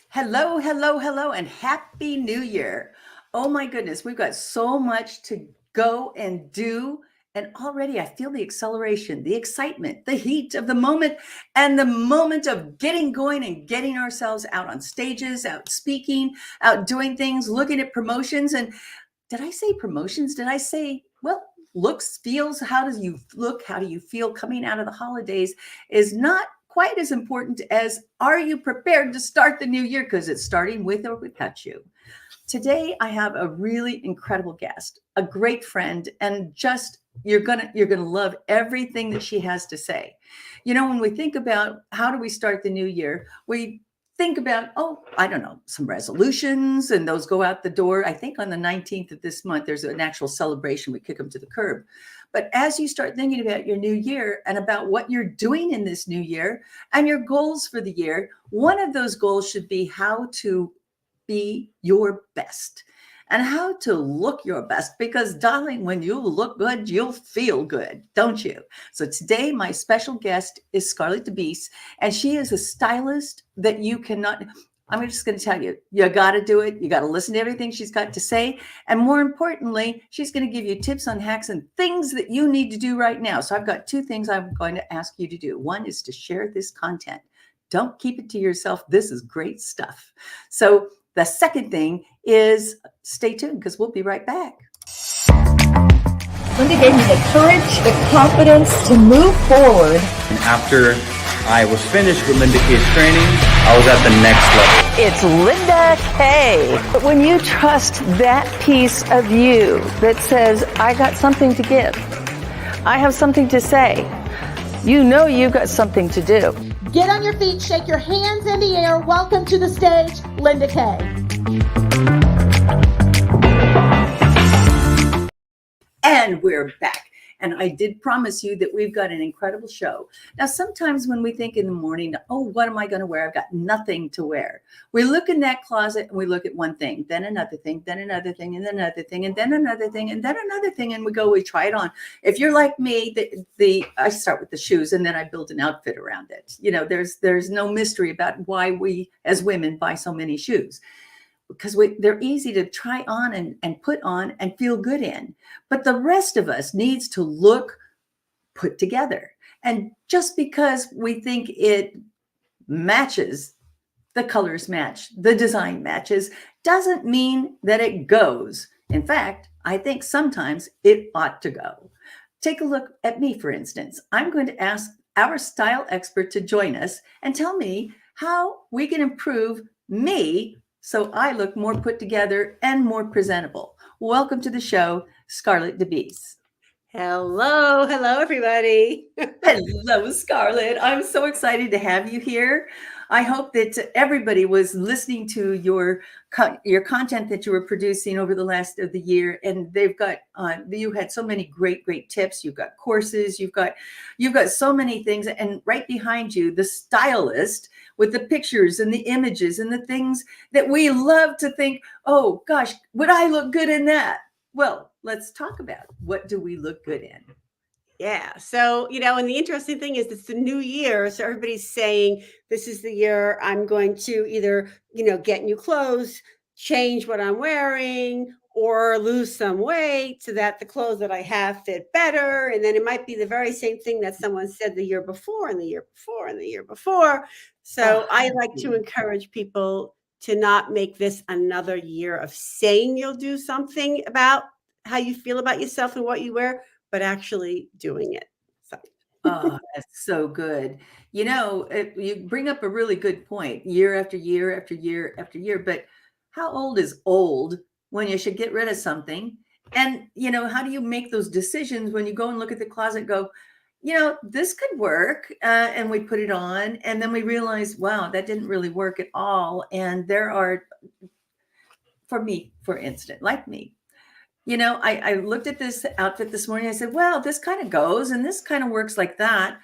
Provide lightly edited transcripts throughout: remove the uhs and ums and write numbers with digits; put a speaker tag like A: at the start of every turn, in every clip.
A: Hello, hello, hello, and Happy New Year. Oh my goodness, we've got so much to go and do. And already I feel the acceleration, the excitement, the heat of the moment, and the moment of getting going and getting ourselves out on stages, out speaking, out doing things, looking at promotions. And did I say promotions? Did I say, well, looks, feels, how do you look? How do you feel coming out of the holidays is not quite as important as are you prepared to start the new year? Because it's starting with or without you. Today I have a really incredible guest, a great friend, and just you're gonna love everything that she has to say. You know, when we think about how do we start the new year, we think about, oh, I don't know, some resolutions, and those go out the door. I think on the 19th of this month, there's an actual celebration. We kick them to the curb. But as you start thinking about your new year and about what you're doing in this new year and your goals for the year, one of those goals should be how to be your best and how to look your best because darling, when you look good you'll feel good, don't you? So today my special guest is Scarlett De Bease, and she is a stylist that you cannot, I'm just going to tell you, you got to do it. You got to listen to everything she's got to say. And more importantly, she's going to give you tips on hacks and things that you need to do right now. So I've got two things I'm going to ask you to do. One is to share this content. Don't keep it to yourself. This is great stuff. So the second thing is stay tuned because we'll be right back. Linda gave me the courage, the confidence to move forward.
B: And after I was finished with Linda K's training, I was at the next level.
A: It's Linda K. But when you trust that piece of you that says, I got something to give, I have something to say, you know you've got something to do.
C: Get on your feet, shake your hands in the air. Welcome to the stage, Linda K.
A: And we're back. And I did promise you that we've got an incredible show. Now, sometimes when we think in the morning, oh, what am I going to wear? I've got nothing to wear. We look in that closet and we look at one thing, then another thing, then another thing, and then another thing, and then another thing, and then another thing. And we try it on. If you're like me, I start with the shoes and then I build an outfit around it. You know, there's no mystery about why we as women buy so many shoes, because they're easy to try on and put on and feel good in. But the rest of us needs to look put together. And just because we think it matches, the colors match, the design matches, doesn't mean that it goes. In fact, I think sometimes it ought to go. Take a look at me, for instance. I'm going to ask our style expert to join us and tell me how we can improve me so I look more put together and more presentable. Welcome to the show, Scarlett De Bease.
D: Hello, everybody.
A: Hello, Scarlett. I'm so excited to have you here. I hope that everybody was listening to your content that you were producing over the last of the year, and they've got you had so many great tips. You've got courses, you've got so many things, and right behind you, the stylist with the pictures and the images and the things that we love to think, oh gosh, would I look good in that? Well, let's talk about what do we look good in.
D: Yeah. So, and the interesting thing is it's the new year. So everybody's saying this is the year I'm going to either, get new clothes, change what I'm wearing, or lose some weight so that the clothes that I have fit better. And then it might be the very same thing that someone said the year before and the year before and the year before. So I like to encourage people to not make this another year of saying you'll do something about how you feel about yourself and what you wear, but actually doing it. So.
A: Oh, that's so good. You know, you bring up a really good point, year after year after year after year. But how old is old when you should get rid of something? And, how do you make those decisions when you go and look at the closet and go, this could work. And we put it on. And then we realize, wow, that didn't really work at all. And there are, for me, for instance, like me, I looked at this outfit this morning. I said, well, this kind of goes and this kind of works like that.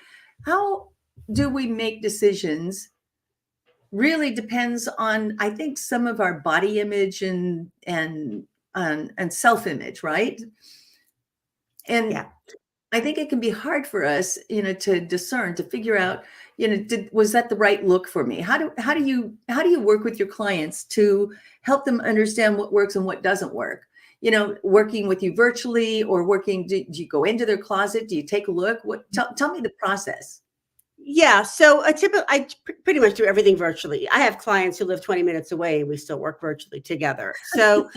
A: How do we make decisions? Really depends on, I think, some of our body image and self-image, right? And
D: yeah.
A: I think it can be hard for us, to discern, to figure out, was that the right look for me? How do you work with your clients to help them understand what works and what doesn't work? Working with you virtually or do you go into their closet? Do you take a look? Tell me the process.
D: Yeah, so pretty much do everything virtually. I have clients who live 20 minutes away and we still work virtually together. So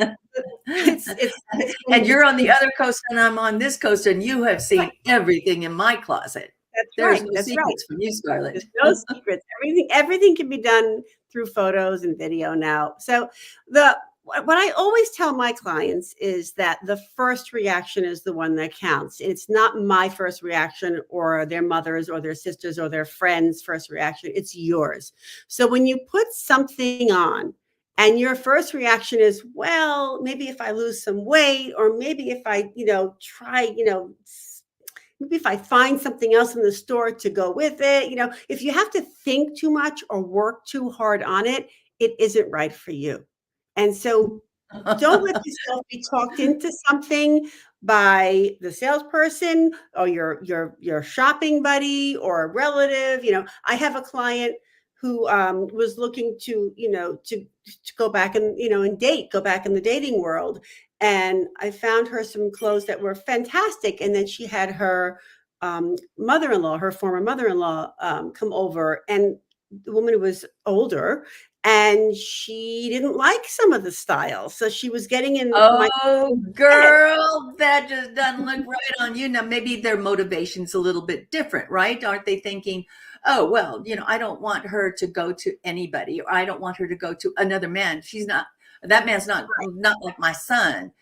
A: And you're on the other coast and I'm on this coast, and you have seen everything in my closet.
D: That's
A: There's
D: right.
A: no
D: That's right.
A: secrets from you, Scarlett.
D: There's no secrets. Everything can be done through photos and video now. So what I always tell my clients is that the first reaction is the one that counts. It's not my first reaction or their mother's or their sisters or their friends' first reaction. It's yours. So when you put something on and your first reaction is, well, maybe if I lose some weight, or maybe if I, try, maybe if I find something else in the store to go with it, if you have to think too much or work too hard on it, it isn't right for you. And so don't let yourself be talked into something by the salesperson or your shopping buddy or a relative. I have a client who was looking to go back and go back in the dating world, and I found her some clothes that were fantastic, and then she had her mother-in-law, her former mother-in-law, come over, and the woman was older and she didn't like some of the styles. So she was getting in
A: Oh, girl, that just doesn't look right on you. Now, maybe their motivation's a little bit different, right? Aren't they thinking, oh, well, I don't want her to go to anybody, or I don't want her to go to another man. That man's not like my son.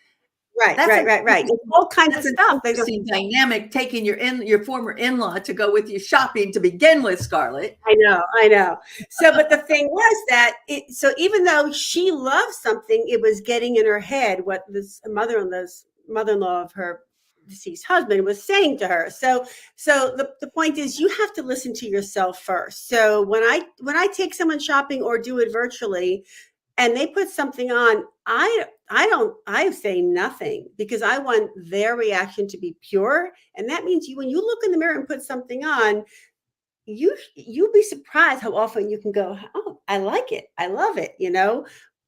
D: Right. It's all kinds of stuff.
A: There's a dynamic taking your former in-law to go with you shopping to begin with, Scarlett.
D: I know. So, but the thing was that so even though she loved something, it was getting in her head what this mother-in-law of her deceased husband was saying to her. So the point is, you have to listen to yourself first. So when I take someone shopping or do it virtually, and they put something on, I say nothing, because I want their reaction to be pure. And that means when you look in the mirror and put something on, you'll be surprised how often you can go, oh, I like it. I love it,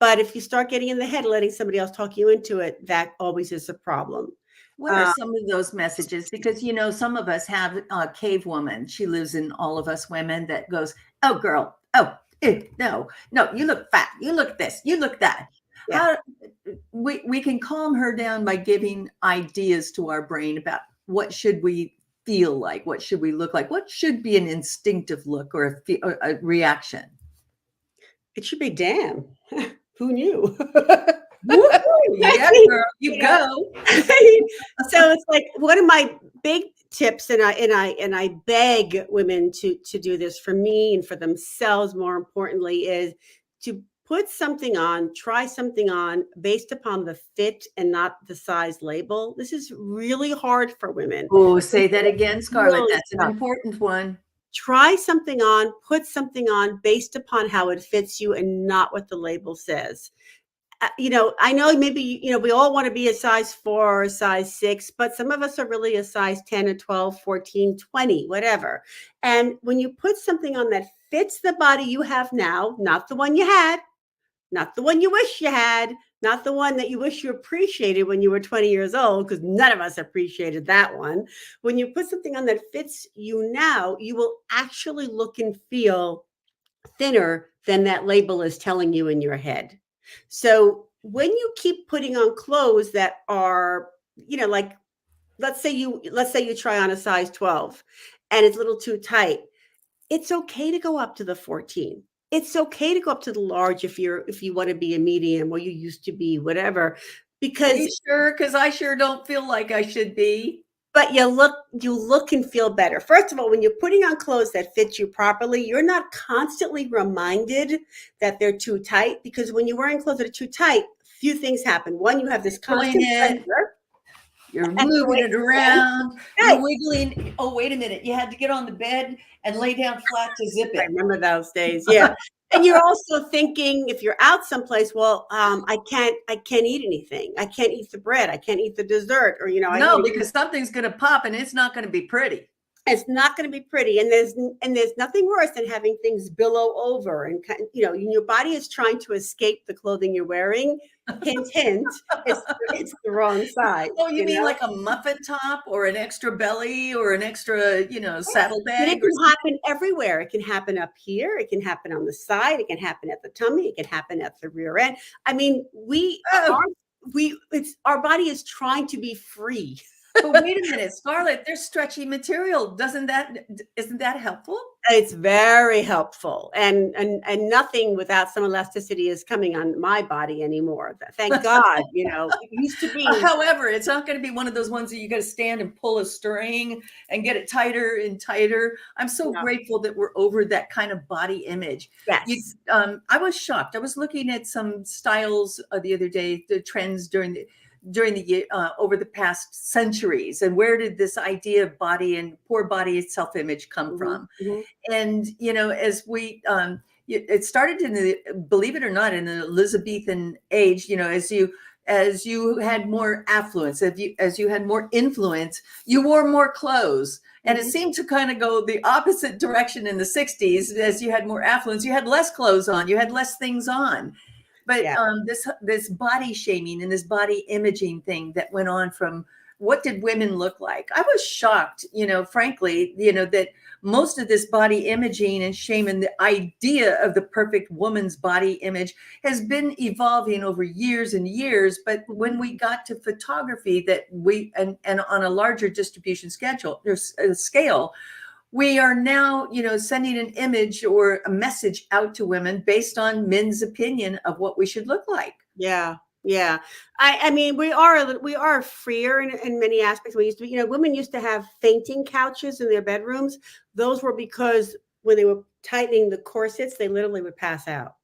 D: But if you start getting in the head, letting somebody else talk you into it, that always is a problem.
A: What are some of those messages? Because, some of us have a cave woman. She lives in all of us women that goes, oh, girl, oh, no, you look fat. You look this, you look that. Yeah. We can calm her down by giving ideas to our brain about what should we feel like, what should we look like, what should be an instinctive look or a reaction.
D: It should be, damn, who knew?
A: Yeah, girl, you go.
D: So it's like one of my big tips, and I beg women to do this for me and for themselves, more importantly, is to put something on, try something on based upon the fit and not the size label. This is really hard for women.
A: Oh, say that again, Scarlett. That's an important one.
D: Try something on, put something on based upon how it fits you and not what the label says. I know maybe, we all want to be a size 4 or a size 6, but some of us are really a size 10 or 12, 14, 20, whatever. And when you put something on that fits the body you have now, not the one you had, not the one you wish you had, not the one that you wish you appreciated when you were 20 years old, because none of us appreciated that one. When you put something on that fits you now, you will actually look and feel thinner than that label is telling you in your head. So when you keep putting on clothes that are, like, let's say you try on a size 12 and it's a little too tight, it's okay to go up to the 14. It's okay to go up to the large if you want to be a medium, or you used to be, whatever. Because
A: I sure don't feel like I should be.
D: But you look and feel better. First of all, when you're putting on clothes that fit you properly, you're not constantly reminded that they're too tight, because when you're wearing clothes that are too tight, few things happen. One, you have this constant pressure.
A: You're
D: At the
A: moving it
D: waistband.
A: around.
D: Right.
A: You're wiggling. Oh, wait a minute. You had to get on the bed and lay down flat to zip
D: I
A: it.
D: remember those days. Yeah. And you're also thinking if you're out someplace, well, I can't eat anything. I can't eat the bread. I can't eat the dessert, or
A: No, because something's going to pop and it's not going to be pretty.
D: it's not going to be pretty. And there's nothing worse than having things billow over and your body is trying to escape the clothing you're wearing. Hint, hint. It's the wrong size.
A: Oh, you mean like a muffin top or an extra belly or an extra,
D: And it
A: saddlebag or
D: can happen everywhere. It can happen up here. It can happen on the side. It can happen at the tummy. It can happen at the rear end. I mean,
A: Oh.
D: our body is trying to be free.
A: But wait a minute, Scarlett, there's stretchy material. Isn't that helpful?
D: It's very helpful, and nothing without some elasticity is coming on my body anymore. Thank God. It used to be.
A: However, it's not going to be one of those ones that you got to stand and pull a string and get it tighter and tighter. I'm so
D: No.
A: grateful that we're over that kind of body image.
D: Yes.
A: I was shocked. I was looking at some styles the other day, the trends during the year, over the past centuries, and where did this idea of body and poor body self-image come from?
D: Mhm.
A: And as we it started believe it or not, in the Elizabethan age, as you had more affluence, as you had more influence, you wore more clothes. And it
D: Mhm.
A: seemed to kind of go the opposite direction in the 60s. As you had more affluence, you had less clothes on, you had less things on. But
D: Yeah.
A: this body shaming and this body imaging thing that went on from what did women look like? I was shocked, frankly, that most of this body imaging and shame and the idea of the perfect woman's body image has been evolving over years and years. But when we got to photography, and on a larger distribution scale, we are now, sending an image or a message out to women based on men's opinion of what we should look like.
D: Yeah. Yeah. I mean, we are freer in many aspects. We used to be, women used to have fainting couches in their bedrooms. Those were because when they were tightening the corsets, they literally would pass out.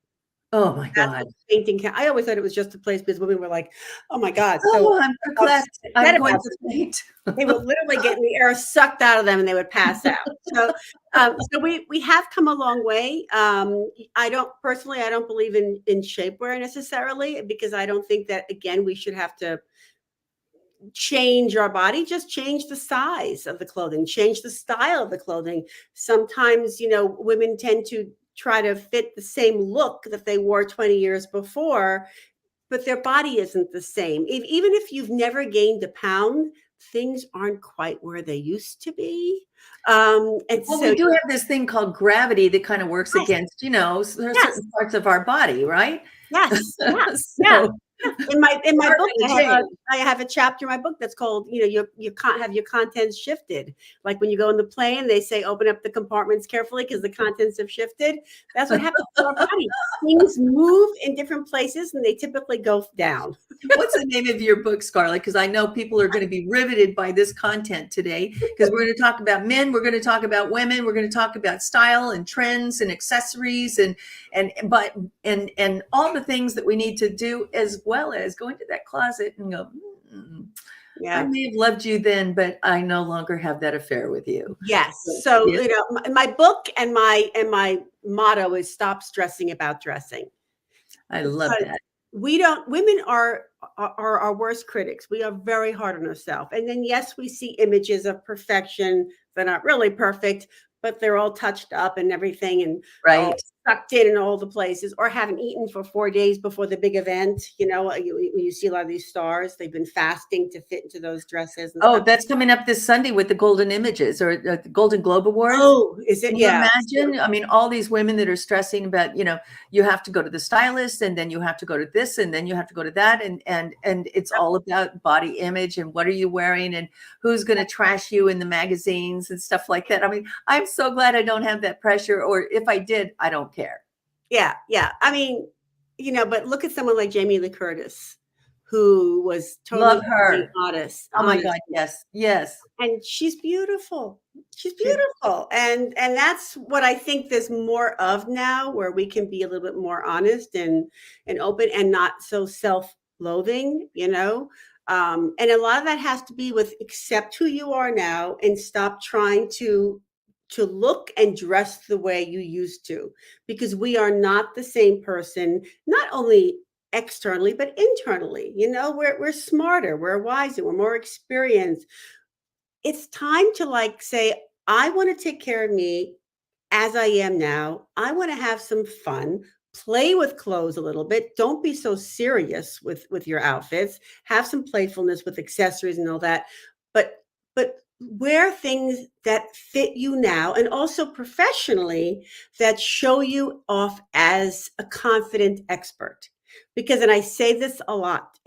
A: Oh my
D: That's
A: God.
D: what fainting I always thought it was just a place because women were like, oh my God, so
A: Oh, I'm perplexed.
D: upset
A: I'm going
D: about
A: to
D: this.
A: faint.
D: They would literally get the air sucked out of them and they would pass out. So we have come a long way. I don't believe in shapewear necessarily, because I don't think that, again, we should have to change our body. Just change the size of the clothing, change the style of the clothing. Sometimes, women tend to try to fit the same look that they wore 20 years before, but their body isn't the same. Even if you've never gained a pound, things aren't quite where they used to be. And
A: Well,
D: so,
A: we do have this thing called gravity that kind of works
D: yes,
A: against, there are
D: yes,
A: certain parts of our body, right?
D: yes, yeah, yeah.
A: So
D: In my
A: are
D: book,
A: going to change.
D: I have a chapter in my book that's called, you can't have your contents shifted. Like when you go in the plane, they say open up the compartments carefully because the contents have shifted. That's what happens to our body. Things move in different places and they typically go down.
A: What's the name of your book, Scarlett? Because I know people are going to be riveted by this content today, because we're going to talk about men, we're going to talk about women, we're going to talk about style and trends and accessories and all the things that we need to do, as well as go into that closet and go, I
D: Yeah.
A: may have loved you then, but I no longer have that affair with you.
D: Yes. So,
A: Yeah.
D: my book and my motto is stop stressing about dressing.
A: I love
D: Because
A: that.
D: women are our worst critics. We are very hard on ourselves. And then, yes, we see images of perfection. They're not really perfect, but they're all touched up and everything and all
A: Right.
D: sucked in all the places, or haven't eaten for 4 days before the big event. You see a lot of these stars, they've been fasting to fit into those dresses and
A: Oh,
D: stuff.
A: that's coming up this Sunday with the Golden Images or the Golden Globe Awards.
D: Oh, is it?
A: Can you
D: Yeah.
A: imagine? I mean, all these women that are stressing about, you have to go to the stylist and then you have to go to this and then you have to go to that. And it's all about body image and what are you wearing and who's going to trash you in the magazines and stuff like that. I mean, I'm so glad I don't have that pressure, or if I did, I don't care.
D: Yeah, yeah. I mean, but look at someone like Jamie Lee Curtis, who was totally
A: Love her.
D: honest,
A: Oh my God. Yes. Yes.
D: and she's beautiful. She's
A: She-
D: beautiful, and that's what I think there's more of now, where we can be a little bit more honest and open, and not so self-loathing. And a lot of that has to be with accept who you are now and stop trying to look and dress the way you used to, because we are not the same person, not only externally but internally. We're smarter, we're wiser, we're more experienced. It's time to like say, I want to take care of me as I am now. I want to have some fun, play with clothes a little bit. Don't be so serious with your outfits. Have some playfulness with accessories and all that. But wear things that fit you now, and also professionally, that show you off as a confident expert. Because, and I say this a lot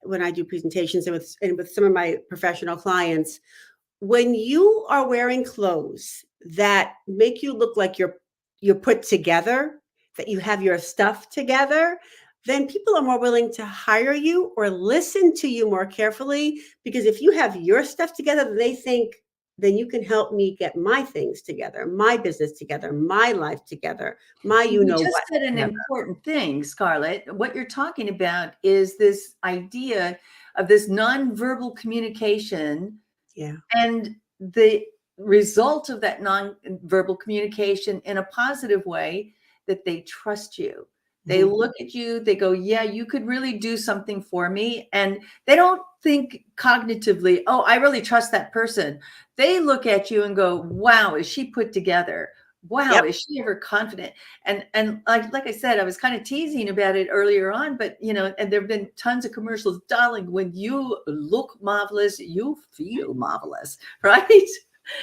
D: when I do presentations and with some of my professional clients, when you are wearing clothes that make you look like you're put together, that you have your stuff together, then people are more willing to hire you or listen to you more carefully, because if you have your stuff together, they think, then you can help me get my things together, my business together, my life together, my
A: You just
D: what
A: said an
D: together.
A: important thing, Scarlett. What you're talking about is this idea of this nonverbal communication,
D: Yeah.
A: and the result of that nonverbal communication in a positive way, that they trust you. They
D: Mhm.
A: look at you, they go, yeah, you could really do something for me. And they don't think cognitively, oh, I really trust that person. They look at you and go, wow, is she put together? Wow,
D: Yep.
A: is she ever confident? And like I said, I was kind of teasing about it earlier on, but and there have been tons of commercials, darling. When you look marvelous, you feel marvelous, right?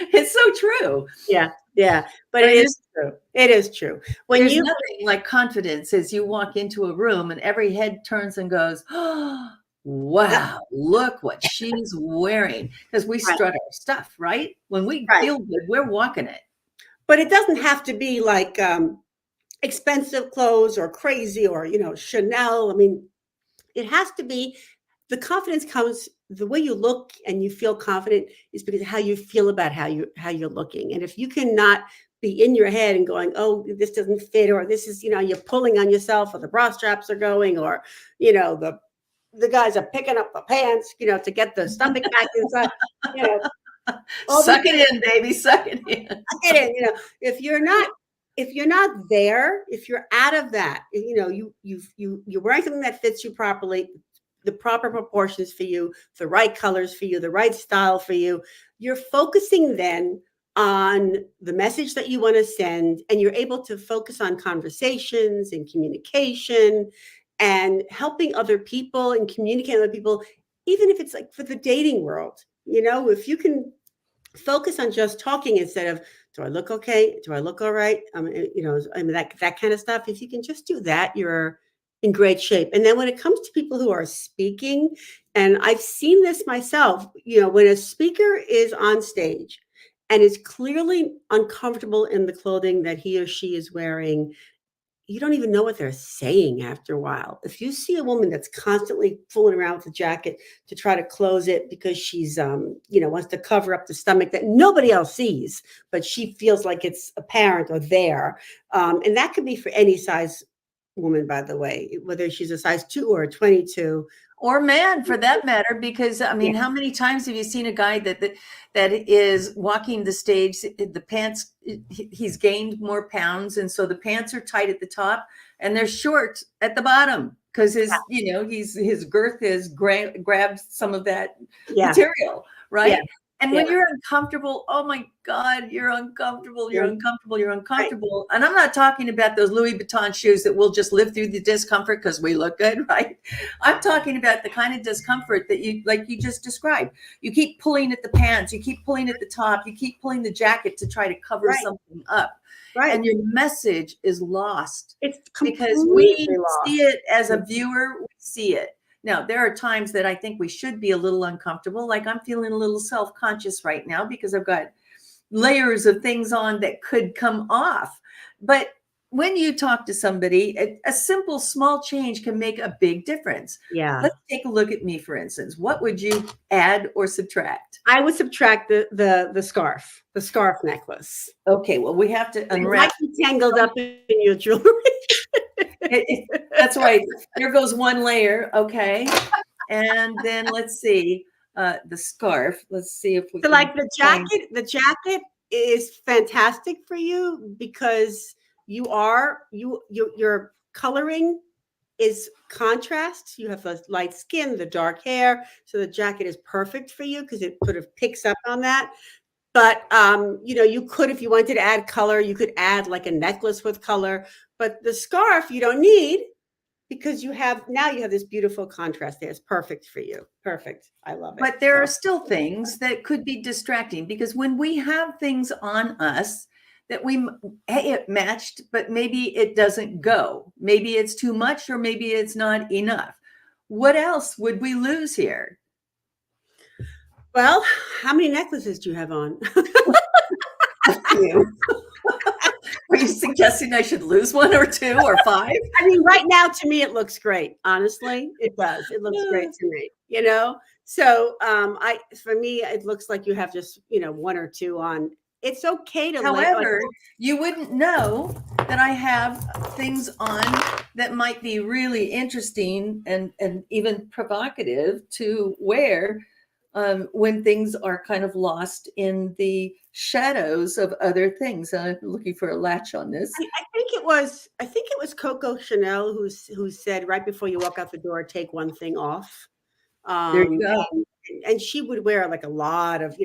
A: It's so true.
D: Yeah. Yeah. But
A: I
D: it
A: mean,
D: is true. It is true. When
A: there's
D: you
A: nothing like confidence as you walk into a room and every head turns and goes, oh,
D: Yep.
A: wow, look what she's wearing. Because we
D: Right.
A: strut our stuff, right? When we
D: Right.
A: feel good, we're walking it.
D: But it doesn't have to be like expensive clothes or crazy or, Chanel. I mean, it has to be, the confidence comes, the way you look and you feel confident is because how you feel about how you're looking. And if you cannot be in your head and going, oh, this doesn't fit, or this is, you're pulling on yourself, or the bra straps are going, or, the guys are picking up the pants, to get the stomach back inside, you know, all these
A: Suck it in, baby. Suck it in.
D: get in, if you're not there, if you're out of that, you're wearing something that fits you properly, the proper proportions for you, the right colors for you, the right style for you, you're focusing then on the message that you want to send, and you're able to focus on conversations and communication and helping other people and communicating with other people, even if it's like for the dating world. If you can focus on just talking instead of, do I look okay? Do I look all right? That kind of stuff. If you can just do that, you're in great shape. And then when it comes to people who are speaking, and I've seen this myself, when a speaker is on stage and is clearly uncomfortable in the clothing that he or she is wearing, you don't even know what they're saying after a while. If you see a woman that's constantly fooling around with a jacket to try to close it because she's, wants to cover up the stomach that nobody else sees, but she feels like it's apparent or there. And that could be for any size woman, by the way, whether she's a size 2 or a 22.
A: Or man, for that matter, because I
D: Yeah.
A: mean, how many times have you seen a guy that is walking the stage, the pants, he's gained more pounds, and so the pants are tight at the top and they're short at the bottom because his girth has grabbed some of that
D: Yeah.
A: material,
D: Yeah.
A: right? And
D: Yeah.
A: when you're uncomfortable, oh my God, you're uncomfortable, you're
D: Yeah.
A: uncomfortable, you're
D: Right.
A: uncomfortable. And I'm not talking about those Louis Vuitton shoes that will just live through the discomfort because we look good, right? I'm talking about the kind of discomfort that you just described. You keep pulling at the pants, you keep pulling at the top, you keep pulling the jacket to try to cover
D: Right.
A: something up.
D: Right.
A: And your message is lost
D: It's
A: because we
D: completely lost.
A: see it as a viewer, we see it. Now, there are times that I think we should be a little uncomfortable. Like I'm feeling a little self-conscious right now because I've got layers of things on that could come off. But when you talk to somebody, a simple small change can make a big difference.
D: Yeah.
A: Let's take a look at me, for instance. What would you add or subtract?
D: I would subtract the scarf necklace.
A: Okay, well, we have to
D: It
A: unwrap.
D: might be tangled up in your jewelry.
A: That's right. There goes one layer. Okay. And then let's see, the scarf. Let's see if we
D: So
A: can
D: like
A: find.
D: the jacket is fantastic for you because your coloring is contrast. You have the light skin, the dark hair, so the jacket is perfect for you because it sort of picks up on that. But you could, if you wanted to add color, you could add like a necklace with color. But the scarf you don't need because you have this beautiful contrast there. It's perfect for you. Perfect. I love it.
A: But there are
D: So,
A: still things that could be distracting because when we have things on us that hey, it matched, but maybe it doesn't go. Maybe it's too much or maybe it's not enough. What else would we lose here?
D: well, how many necklaces do you have on?
A: You. Are you suggesting I should lose one or two or five?
D: I mean, right now to me it looks great. Honestly, it does. It looks great to me. So for me it looks like you have just one or two on. It's okay to
A: However, you wouldn't know that I have things on that might be really interesting and even provocative to wear when things are kind of lost in the shadows of other things. I'm looking for a latch on this.
D: I think it was Coco Chanel who said right before you walk out the door, take one thing off.
A: There you go.
D: And she would wear like a lot of,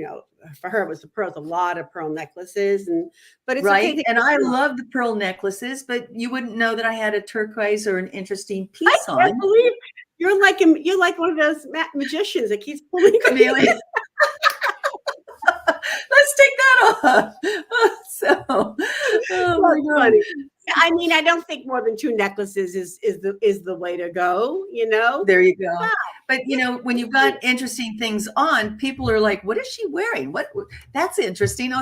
D: for her it was the pearls, a lot of pearl necklaces, but it's
A: right.
D: okay
A: And I love the pearl necklaces, but you wouldn't know that I had a turquoise or an interesting piece on.
D: I believe you're like one of those magicians that keeps pulling
A: chameleon. Let's take that off. So,
D: funny. I mean, I don't think more than 2 necklaces is the way to go,
A: There you go. But when you've got interesting things on, people are like, "What is she wearing? What? That's interesting."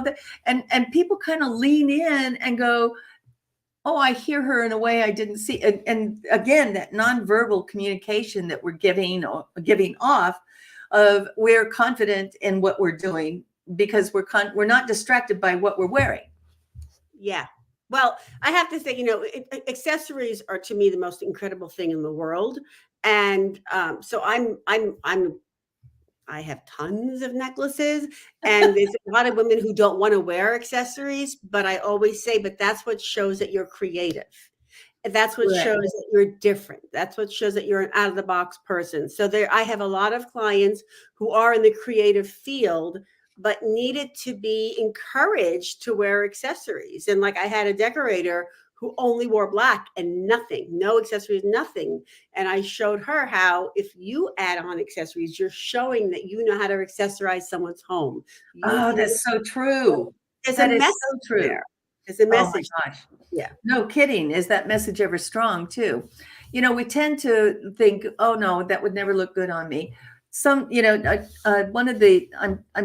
A: And people kind of lean in and go, "Oh, I hear her in a way I didn't see." And again, that nonverbal communication that we're giving off of we're confident in what we're doing because we're not distracted by what we're wearing.
D: Yeah. Well, I have to say, accessories are to me the most incredible thing in the world, and so I have tons of necklaces, and there's a lot of women who don't want to wear accessories, but I always say, but that's what shows that you're creative. That's what
A: Correct.
D: shows that you're different. That's what shows that you're an out of the box person. So I have a lot of clients who are in the creative field, but needed to be encouraged to wear accessories. And like I had a decorator who only wore black and nothing, no accessories, nothing. And I showed her how if you add on accessories, you're showing that you know how to accessorize someone's home.
A: That's so true.
D: That is so
A: true.
D: there. There's a message.
A: Oh my gosh.
D: Yeah.
A: No kidding. Is that message ever strong too? We tend to think, oh no, that would never look good on me. I'm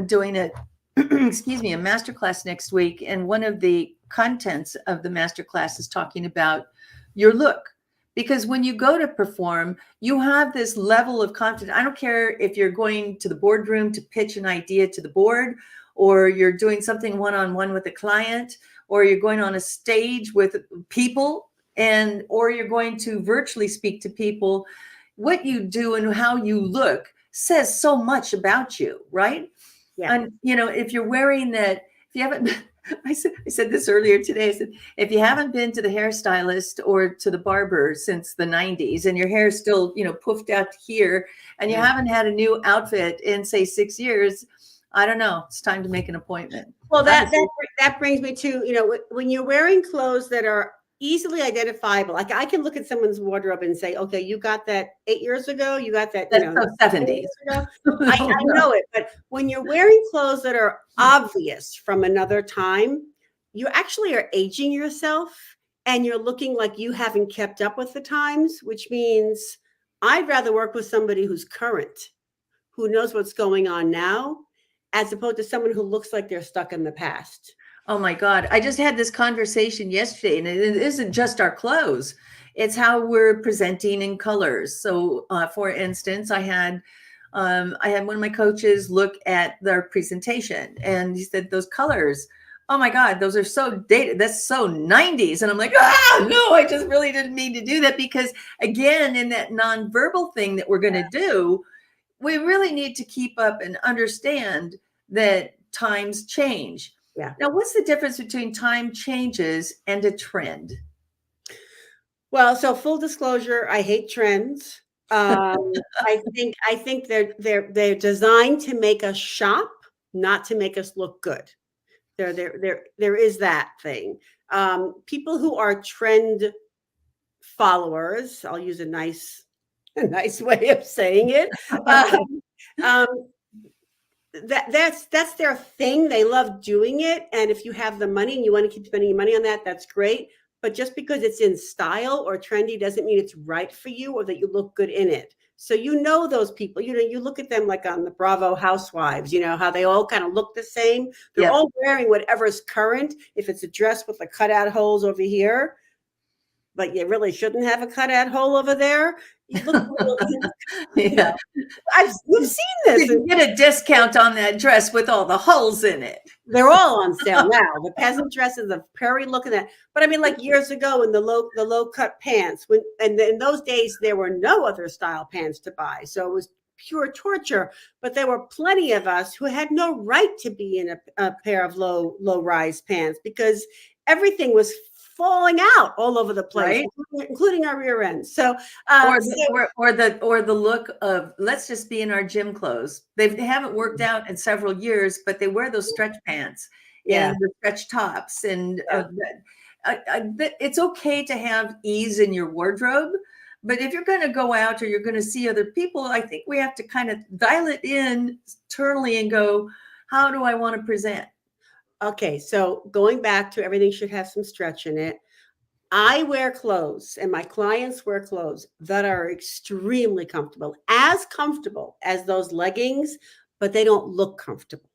A: doing a, excuse me, a masterclass next week. And one of the contents of the masterclass is talking about your look. Because when you go to perform, you have this level of confidence. I don't care if you're going to the boardroom to pitch an idea to the board, or you're doing something one-on-one with a client, or you're going on a stage with people, or you're going to virtually speak to people. What you do and how you look says so much about you, right?
D: Yeah.
A: And if you're wearing that, if you haven't, I said this earlier today. I said, if you haven't been to the hairstylist or to the barber since the 90s, and your hair is still, poofed out to here, and you haven't had a new outfit in say 6 years, I don't know. It's time to make an appointment.
D: Well, that brings me to, when you're wearing clothes that are easily identifiable, like I can look at someone's wardrobe and say, okay, you got that 8 years ago. You got that,
A: That's the 70s.
D: I know it. But when you're wearing clothes that are obvious from another time, you actually are aging yourself and you're looking like you haven't kept up with the times, which means I'd rather work with somebody who's current, who knows what's going on now, as opposed to someone who looks like they're stuck in the past.
A: Oh my God. I just had this conversation yesterday, and it isn't just our clothes. It's how we're presenting in colors. So for instance, I had one of my coaches look at their presentation, and he said those colors oh my God, those are so dated. That's so 90s. And I'm like, ah, no, I just really didn't mean to do that because, again, in that nonverbal thing that we're going to do, we really need to keep up and understand that times change.
D: Yeah.
A: Now, what's the difference between time changes and a trend?
D: Well, so full disclosure, I hate trends. I think they're designed to make us shop, not to make us look good. There is that thing. People who are trend followers, I'll use a nice way of saying it. Um, that's their thing. They love doing it, and if you have the money and you want to keep spending your money on that, that's great. But just because it's in style or trendy doesn't mean it's right for you or that you look good in it. So those people, you look at them like on the Bravo Housewives, how they all kind of look the same. They're
A: Yep.
D: all wearing whatever's current. If it's a dress with the cutout holes over here, but you really shouldn't have a cutout hole over there. You look
A: Yeah.
D: you've seen this.
A: You can get a discount on that dress with all the holes in it.
D: They're all on sale now. The peasant dresses, the prairie look at that. But I mean, like years ago in the low cut pants, and in those days there were no other style pants to buy, so it was pure torture. But there were plenty of us who had no right to be in a pair of low rise pants because everything was falling out all over the place, right? including our rear ends. So,
A: or the look of, let's just be in our gym clothes. They haven't worked out in several years, but they wear those stretch pants and the stretch tops, and it's okay to have ease in your wardrobe. But if you're going to go out or you're going to see other people, I think we have to kind of dial it in internally and go, how do I want to present?
D: Okay, so going back to everything should have some stretch in it. I wear clothes and my clients wear clothes that are extremely comfortable as those leggings, but they don't look comfortable.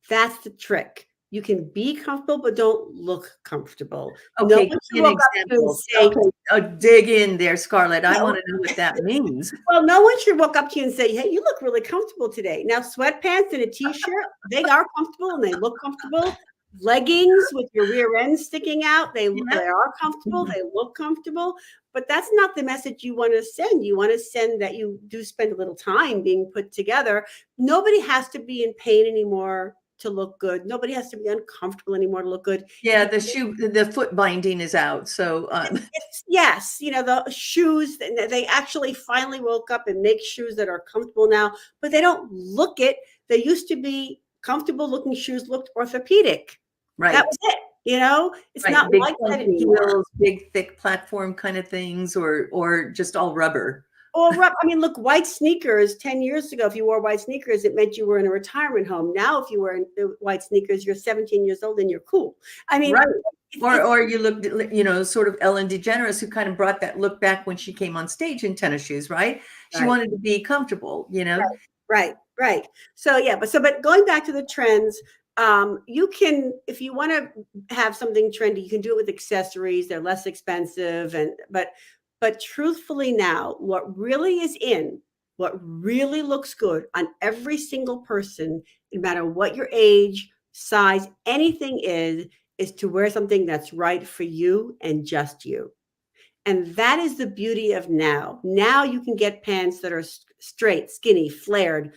D: That's the trick. You can be comfortable, but don't look comfortable.
A: Okay, give me an example. Dig in there, Scarlett. I want to know what that means.
D: Well, no one should walk up to you and say, hey, you look really comfortable today. Now, sweatpants and a t-shirt, they are comfortable and they look comfortable. Leggings with your rear end sticking out, they are comfortable, they look comfortable, but that's not the message you want to send. You want to send that you do spend a little time being put together. Nobody has to be in pain anymore to look good. Nobody has to be uncomfortable anymore to look good.
A: Yeah, the foot binding is out. So
D: yes, the shoes, they actually finally woke up and make shoes that are comfortable now, but they don't look it. They used to be comfortable looking shoes, looked orthopedic.
A: Right.
D: That was it. It's not
A: big
D: like that anymore.
A: Heels, big thick platform kind of things, or just all rubber.
D: I mean, look, white sneakers 10 years ago, if you wore white sneakers, it meant you were in a retirement home. Now, if you wear white sneakers, you're 17 years old and you're cool. I mean,
A: right. Or you looked, sort of Ellen DeGeneres, who kind of brought that look back when she came on stage in tennis shoes, right? She wanted to be comfortable,
D: Right. So, but going back to the trends, you can, if you want to have something trendy, you can do it with accessories. They're less expensive. But truthfully now, what really is in, what really looks good on every single person, no matter what your age, size, anything is to wear something that's right for you and just you. And that is the beauty of now. Now you can get pants that are straight, skinny, flared,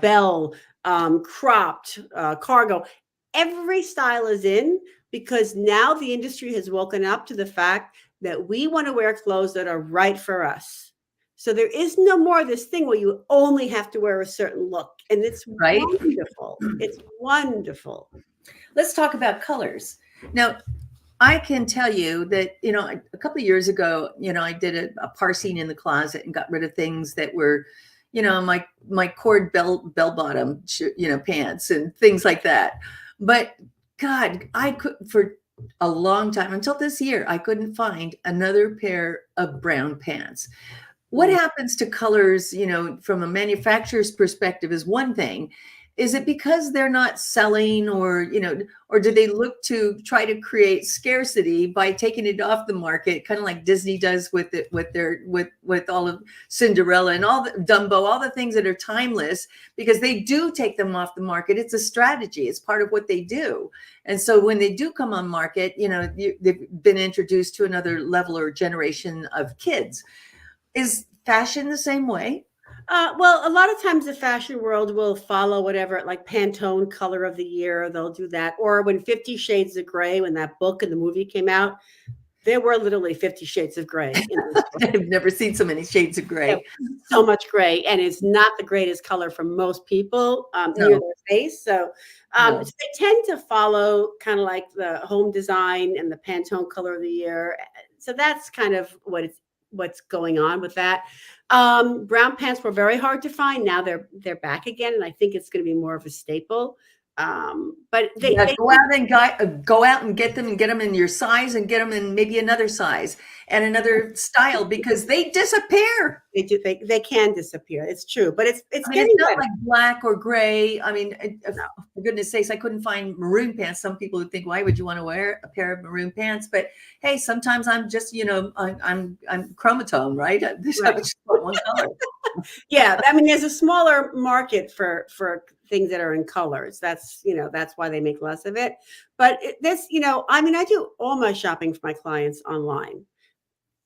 D: bell, cropped, cargo. Every style is in because now the industry has woken up to the fact that we want to wear clothes that are right for us. So there is no more this thing where you only have to wear a certain look. And it's wonderful. It's wonderful.
A: Let's talk about colors. Now, I can tell you that, a couple of years ago, I did a parsing in the closet and got rid of things that were, my cord bell bottom, pants and things like that. But God, I could, for a long time, until this year, I couldn't find another pair of brown pants. What happens to colors, from a manufacturer's perspective is one thing. Is it because they're not selling, or, you know, or do they look to try to create scarcity by taking it off the market, kind of like Disney does with it, with their, with all of Cinderella and all the Dumbo, all the things that are timeless, because they do take them off the market. It's a strategy. It's part of what they do. And so when they do come on market, you know, they've been introduced to another level or generation of kids. Is fashion the same way?
D: Well, a lot of times the fashion world will follow whatever, like Pantone color of the year. They'll do that. Or when 50 Shades of Grey, when that book and the movie came out, there were literally 50 shades of gray.
A: I've never seen so many shades of gray.
D: So much gray. And it's not the greatest color for most people near their face. So, so they tend to follow kind of like the home design and the Pantone color of the year. So that's kind of what's going on with that. Brown pants were very hard to find. Now they're back again, and I think it's going to be more of a staple. But they
A: go out and get them in your size, and get them in maybe another size and another style, because they disappear.
D: They can disappear. It's true, but it's
A: getting it's not like black or gray. I mean, for goodness sakes, I couldn't find maroon pants. Some people would think, why would you want to wear a pair of maroon pants? But hey, sometimes I'm just, you know, I'm chromosome, right? There's just one color.
D: Yeah, I mean, there's a smaller market for things that are in colors. That's, you know, that's why they make less of it. But this, you know, I mean, I do all my shopping for my clients online,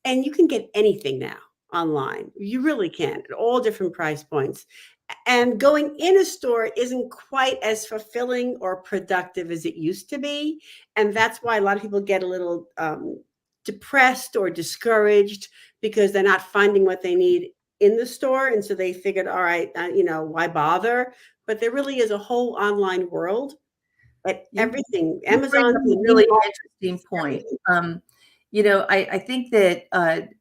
D: and you can get anything now online. You really can, at all different price points. And going in a store isn't quite as fulfilling or productive as it used to be. And that's why a lot of people get a little depressed or discouraged, because they're not finding what they need in the store. And so they figured, all right, you know, why bother? But there really is a whole online world at everything. Amazon is
A: a really interesting point. You know, I think that,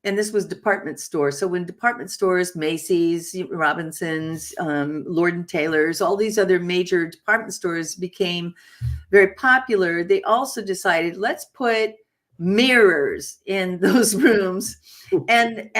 A: and this was department stores. So when department stores, Macy's, Robinsons, Lord & Taylor's, all these other major department stores became very popular, they also decided, let's put mirrors in those rooms, and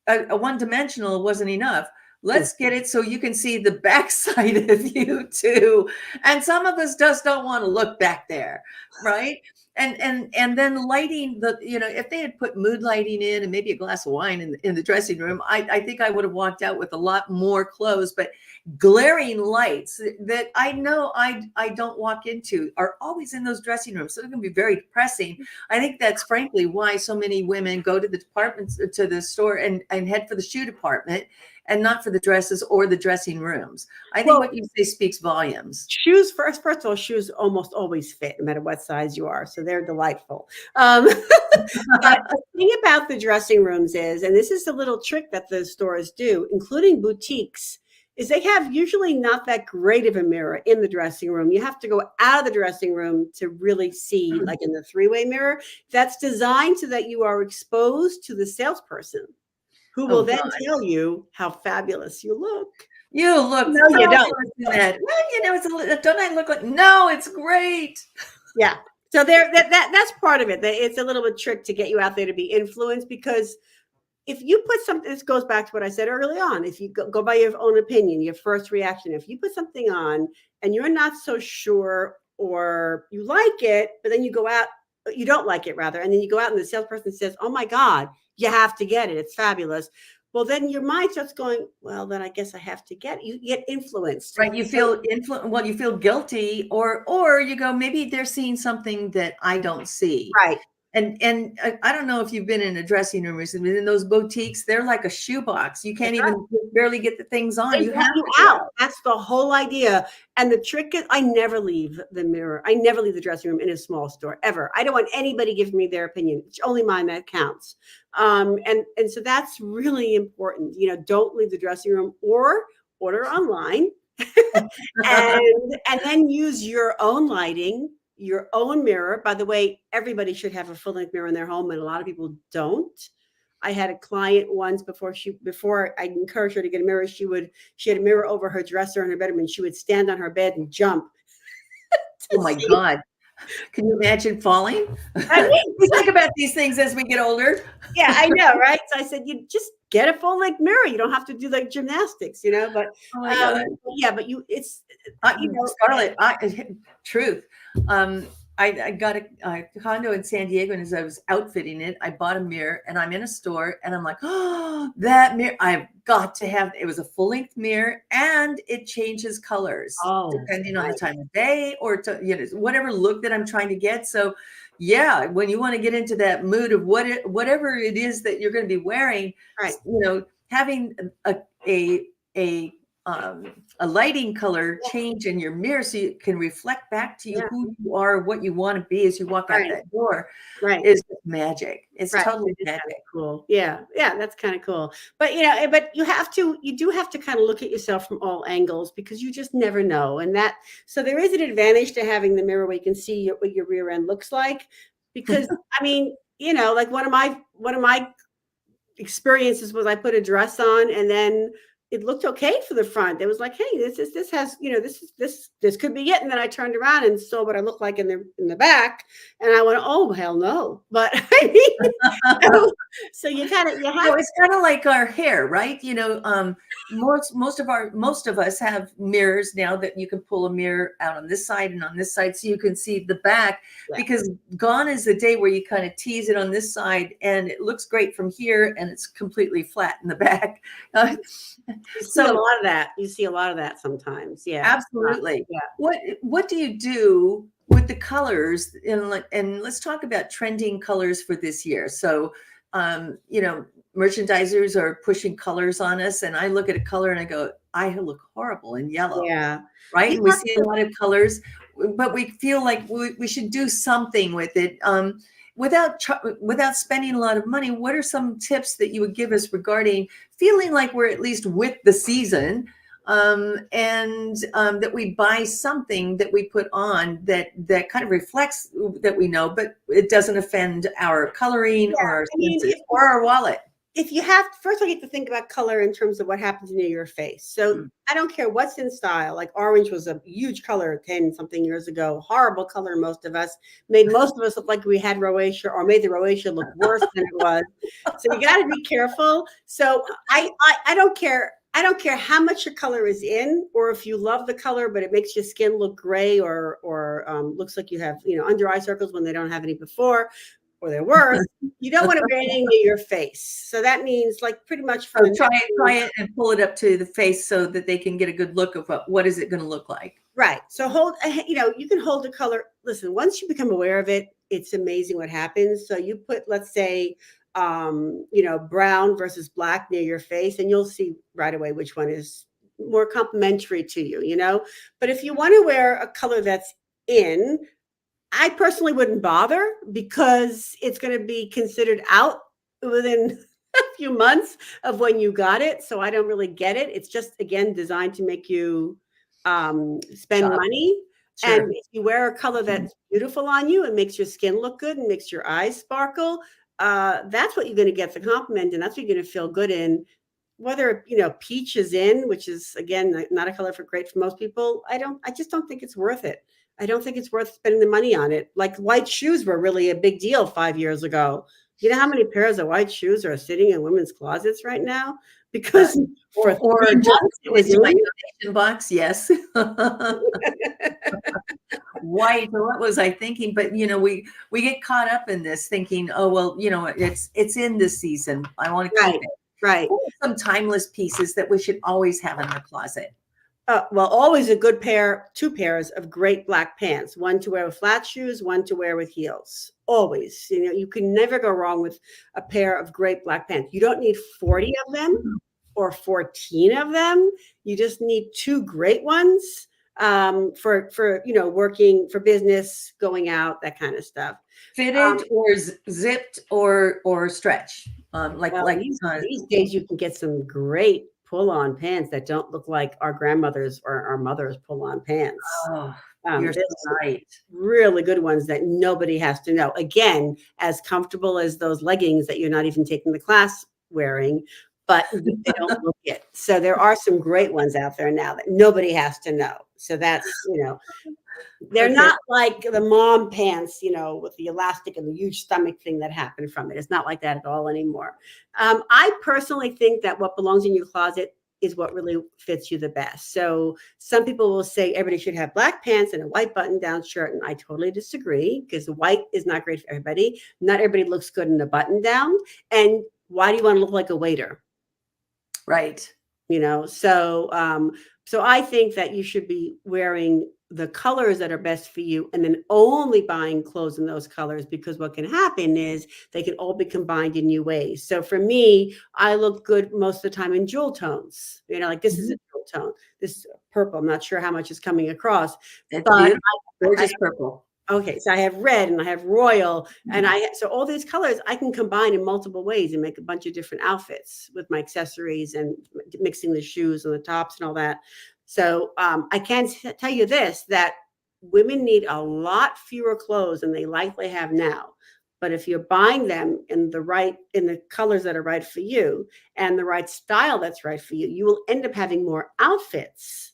A: a one-dimensional wasn't enough. Let's get it so you can see the backside of you too. And some of us just don't want to look back there, right? And then lighting, you know, if they had put mood lighting in and maybe a glass of wine in the dressing room, I think I would have walked out with a lot more clothes. But glaring lights that I know I don't walk into are always in those dressing rooms. So it can be very depressing. I think that's frankly why so many women go to the departments, to the store, and head for the shoe department, and not for the dresses or the dressing rooms. I think what you say speaks volumes.
D: Shoes, first of all, shoes almost always fit, no matter what size you are. So they're delightful. But the thing about the dressing rooms is, and this is a little trick that the stores do, including boutiques, is they have usually not that great of a mirror in the dressing room. You have to go out of the dressing room to really see, like in the three-way mirror. That's designed so that you are exposed to the salesperson, who will then tell you how fabulous you look.
A: You look.
D: No, you don't.
A: Well, you know, don't I look like? No, it's great.
D: Yeah. So that's part of it. It's a little bit trick to get you out there to be influenced, because if you put something, this goes back to what I said early on. If you go by your own opinion, your first reaction, if you put something on and you're not so sure, or you like it, but then you go out, you don't like it rather, and then you go out and the salesperson says, "Oh my God, you have to get it. It's fabulous." Well, then your mind starts going, well, then I guess I have to get it. You get influenced.
A: Right. You feel well, you feel guilty, or you go, maybe they're seeing something that I don't see.
D: Right.
A: And I don't know if you've been in a dressing room recently. In those boutiques, they're like a shoebox. You can't even barely get the things on. You have to
D: out. That's the whole idea. And the trick is, I never leave the mirror. I never leave the dressing room in a small store ever. I don't want anybody giving me their opinion. It's only mine that counts. And so that's really important. You know, don't leave the dressing room, or order online, and then use your own lighting, your own mirror. By the way, everybody should have a full-length mirror in their home, and a lot of people don't. I had a client once, before I encouraged her to get a mirror, she had a mirror over her dresser in her bedroom, and she would stand on her bed and jump.
A: Oh my God. Can you imagine falling? I mean, we think about these things as we get older.
D: Yeah, I know, right? So I said, you just get a full length mirror. You don't have to do like gymnastics, but
A: Oh my God.
D: yeah, but
A: Scarlett, truth. I got a condo in San Diego, and as I was outfitting it, I bought a mirror, and I'm in a store, and I'm like, oh, that mirror, I've got to have. It was a full length mirror, and it changes colors depending on the time of day or whatever look that I'm trying to get. So, yeah, when you want to get into that mood of whatever it is that you're going to be wearing,
D: right.
A: Having a lighting color change in your mirror so you can reflect back to you who you are, what you want to be as you walk out that door is magic. It's totally magic.
D: Cool. Yeah. That's kind of cool. But, but you do have to kind of look at yourself from all angles because you just never know. And so there is an advantage to having the mirror where you can see what your rear end looks like. Because I mean, like one of my experiences was I put a dress on and then it looked okay for the front. It was like, hey, this has, this could be it. And then I turned around and saw what I looked like in the back, and I went, oh hell no. But I mean, so you have.
A: It's kind of like our hair, right? Most of us have mirrors now that you can pull a mirror out on this side and on this side, so you can see the back. Because gone is the day where you kind of tease it on this side, and it looks great from here, and it's completely flat in the back.
D: You see a lot of that. You see a lot of that sometimes. Yeah,
A: absolutely. What do you do with the colors? And let's talk about trending colors for this year. So, merchandisers are pushing colors on us, and I look at a color and I go, I look horrible in yellow.
D: Yeah.
A: Right. And we see a lot of colors, but we feel like we should do something with it. Without spending a lot of money, what are some tips that you would give us regarding feeling like we're at least with the season, and that we buy something that we put on that kind of reflects that we know, but it doesn't offend our coloring or our senses or our wallet?
D: If you have, first you have to think about color in terms of what happens near your face. So I don't care what's in style. Like orange was a huge color 10 something years ago. Horrible color. Most of us made most of us look like we had rosacea, or made the rosacea look worse than it was. So you got to be careful. So I don't care. I don't care how much your color is in, or if you love the color, but it makes your skin look gray or looks like you have, under eye circles when they don't have any before, or they're worse. You don't want to wear anything near your face. So that means like pretty much for
A: try it and pull it up to the face so that they can get a good look of what is it going to look like.
D: Right. So you can hold the color. Listen, once you become aware of it, it's amazing what happens. So you put, let's say, brown versus black near your face, and you'll see right away which one is more complimentary to you, But if you want to wear a color that's in, I personally wouldn't bother, because it's going to be considered out within a few months of when you got it. So I don't really get it. It's just, again, designed to make you spend money. Sure. And if you wear a color that's beautiful on you and makes your skin look good and makes your eyes sparkle, that's what you're going to get the compliment, and that's what you're going to feel good in. Whether, peach is in, which is, again, not a color great for most people, I just don't think it's worth it. I don't think it's worth spending the money on it. Like white shoes were really a big deal 5 years ago. You know how many pairs of white shoes are sitting in women's closets right now? Because
A: or just it was in my donation box. Yes. White. What was I thinking? But we get caught up in this thinking, oh well, it's in this season. I want to keep it.
D: Right.
A: Some timeless pieces that we should always have in the closet.
D: Well, always a good two pairs of great black pants, one to wear with flat shoes, one to wear with heels. Always, you can never go wrong with a pair of great black pants. You don't need 40 of them or 14 of them. You just need two great ones for working for business, going out, that kind of stuff.
A: Fitted or zipped or stretch.
D: These days you can get some great pull-on pants that don't look like our grandmothers or our mothers pull-on pants.
A: Oh, you're so right.
D: Really good ones that nobody has to know. Again, as comfortable as those leggings that you're not even taking the class wearing, but they don't look it. So there are some great ones out there now that nobody has to know. So that's, They're
A: Okay.
D: not like the mom pants, with the elastic and the huge stomach thing that happened from it. It's not like that at all anymore. I personally think that what belongs in your closet is what really fits you the best. So some people will say everybody should have black pants and a white button-down shirt, and I totally disagree because the white is not great for everybody. Not everybody looks good in a button-down. And why do you want to look like a waiter?
A: Right.
D: So I think that you should be wearing the colors that are best for you and then only buying clothes in those colors, because what can happen is they can all be combined in new ways. So for me, I look good most of the time in jewel tones, like this is a jewel tone, this is purple. I'm not sure how much is coming across,
A: It's
D: but
A: beautiful.
D: I
A: Gorgeous purple.
D: okay, so I have red and I have royal, and so all these colors I can combine in multiple ways and make a bunch of different outfits with my accessories and mixing the shoes and the tops and all that. So I can tell you this, that women need a lot fewer clothes than they likely have now. But if you're buying them in the colors that are right for you and the right style that's right for you, you will end up having more outfits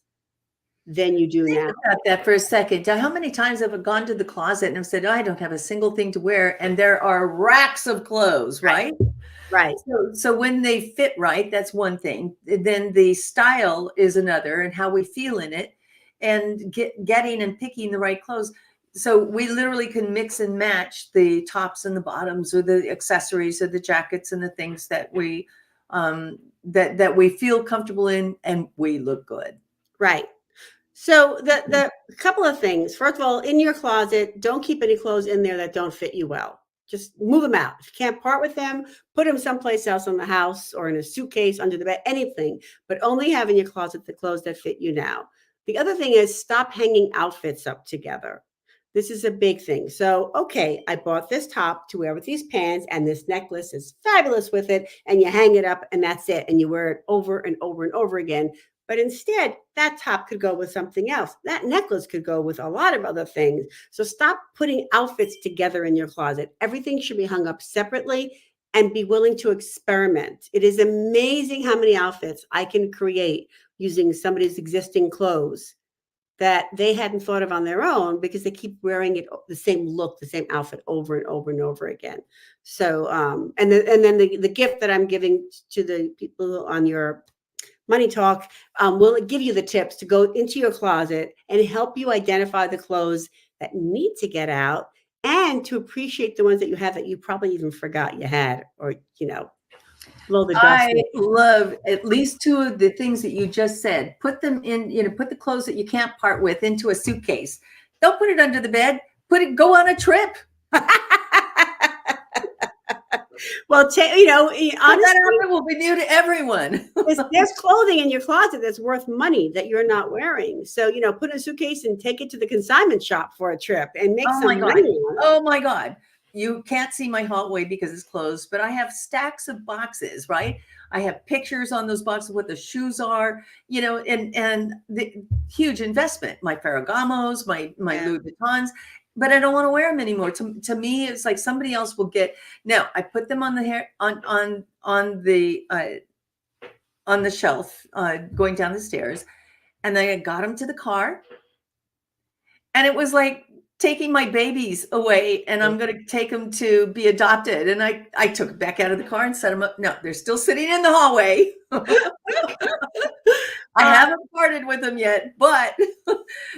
D: than you do now.
A: Think about that for a second. How many times have I gone to the closet and have said, I don't have a single thing to wear, and there are racks of clothes, right?
D: Right.
A: So when they fit right, that's one thing. Then the style is another, and how we feel in it, and getting and picking the right clothes. So we literally can mix and match the tops and the bottoms, or the accessories, or the jackets and the things that we that we feel comfortable in, and we look good.
D: Right. So the couple of things. First of all, in your closet, don't keep any clothes in there that don't fit you well. Just move them out. If you can't part with them, put them someplace else in the house or in a suitcase under the bed, anything, but only have in your closet the clothes that fit you now. The other thing is stop hanging outfits up together. This is a big thing. So, okay, I bought this top to wear with these pants, and this necklace is fabulous with it, and you hang it up and that's it. And you wear it over and over and over again. But instead, that top could go with something else. That necklace could go with a lot of other things. So stop putting outfits together in your closet. Everything should be hung up separately, and be willing to experiment. It is amazing how many outfits I can create using somebody's existing clothes that they hadn't thought of on their own, because they keep wearing it, the same look, the same outfit over and over and over again. So, and then the gift that I'm giving to the people on your Money Talk will give you the tips to go into your closet and help you identify the clothes that need to get out, and to appreciate the ones that you have that you probably even forgot you had, or, blow the dust.
A: I love at least two of the things that you just said. Put them in, put the clothes that you can't part with into a suitcase. Don't put it under the bed. Go on a trip.
D: Well, honestly,
A: that outfit will be new to everyone.
D: there's clothing in your closet that's worth money that you're not wearing. So, put in a suitcase and take it to the consignment shop for a trip and make some money on it.
A: Oh my God. You can't see my hallway because it's closed, but I have stacks of boxes, right? I have pictures on those boxes, what the shoes are, and the huge investment, my Ferragamos, my Louis Vuittons, but I don't want to wear them anymore. To me, it's like somebody else will get. Now I put them on the on the shelf, going down the stairs, and then I got them to the car, and it was like taking my babies away, and I'm going to take them to be adopted. And I took it back out of the car and set them up. No, they're still sitting in the hallway. I haven't parted with them yet, but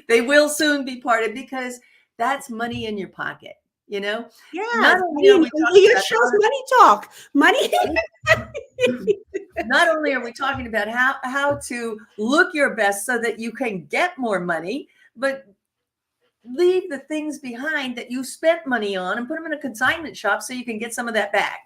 A: they will soon be parted, because that's money in your pocket,
D: Yeah.
A: Not only are we
D: It shows Money Talk. Money.
A: Not only are we talking about how to look your best so that you can get more money, but leave the things behind that you spent money on and put them in a consignment shop so you can get some of that back.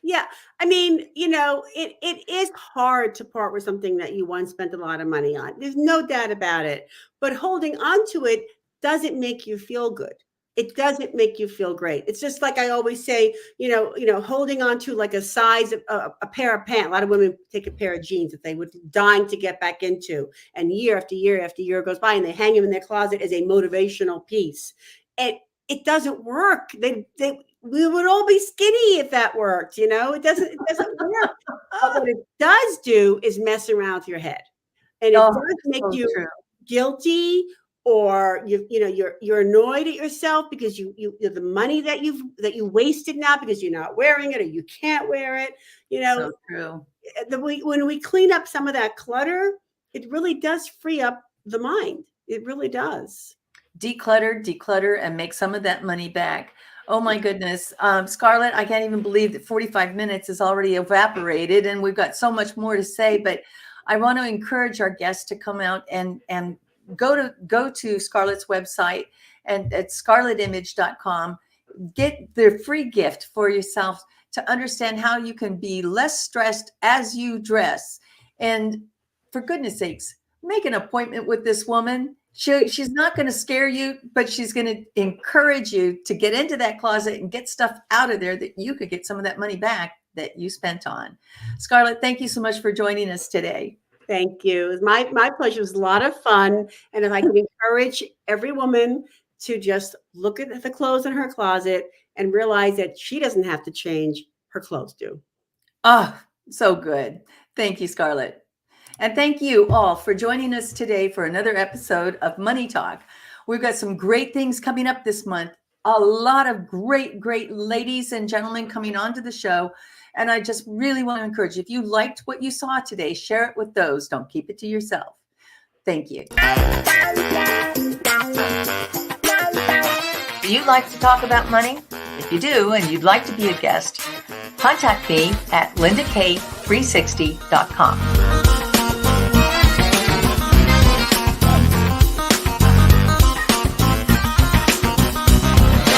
D: Yeah. I mean, it is hard to part with something that you once spent a lot of money on. There's no doubt about it. But holding on to it doesn't make you feel good. It doesn't make you feel great. It's just like I always say, holding on to like a size of a pair of pants. A lot of women take a pair of jeans that they would dying to get back into, and year after year after year goes by, and they hang them in their closet as a motivational piece. And it doesn't work. We would all be skinny if that worked. It doesn't work. But what it does do is mess around with your head, and it does make you guilty or you're annoyed at yourself because the money that you wasted now because you're not wearing it or you can't wear it.
A: So true.
D: When we clean up some of that clutter, it really does free up the mind. It really does.
A: Declutter, and make some of that money back. Oh my goodness. Scarlett, I can't even believe that 45 minutes is already evaporated and we've got so much more to say, but I want to encourage our guests to come out and go to Scarlett's website and at scarlettimage.com. Get their free gift for yourself to understand how you can be less stressed as you dress. And for goodness sakes, make an appointment with this woman. She's not going to scare you, but she's going to encourage you to get into that closet and get stuff out of there that you could get some of that money back that you spent on. Scarlett, thank you so much for joining us today.
D: Thank you. It was my pleasure. It was a lot of fun. And if I could encourage every woman to just look at the clothes in her closet and realize that she doesn't have to change, her clothes do.
A: Oh, so good. Thank you, Scarlett. And thank you all for joining us today for another episode of Money Talk. We've got some great things coming up this month. A lot of great ladies and gentlemen coming onto the show. And I just really want to encourage you, if you liked what you saw today, share it with those. Don't keep it to yourself. Thank you. Do you like to talk about money? If you do and you'd like to be a guest, contact me at lindak360.com.